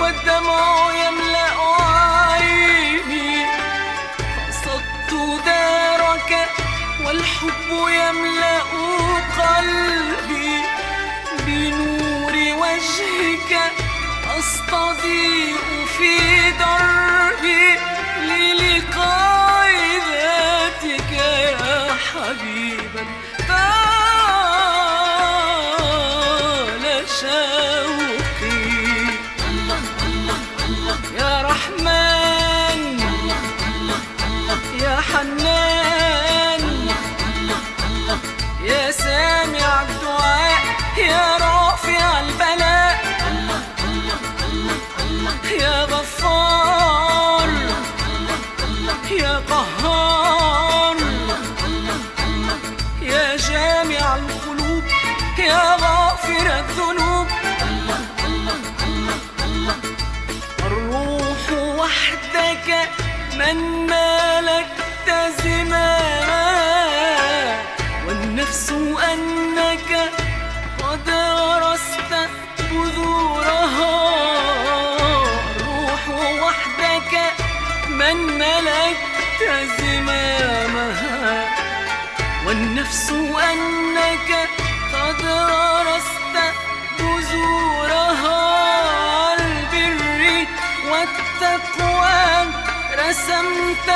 والدمع يملأ عيني، قصدت دارك والحب يملأ قلبي، بنور وجهك أستضيء في دربي، للقاء ذاتك يا حبيبا طال شوقي. الله الله الله يا رحمن، الله الله الله يا حنان، الله الله الله يا سامع الدعاء، يا رافع البلاء، الله الله الله الله يا غفار، الله الله يا قهار، الله الله الله يا جامع القلوب، يا غافر الذنوب، الله الله الله الله الروح وحدك من مالكت زماما، والنفس أنك قد غرست بذورها. الروح وحدك من ملكت زمامها، والنفس أنك قد غرست بذورها. البر والتقوى رسمت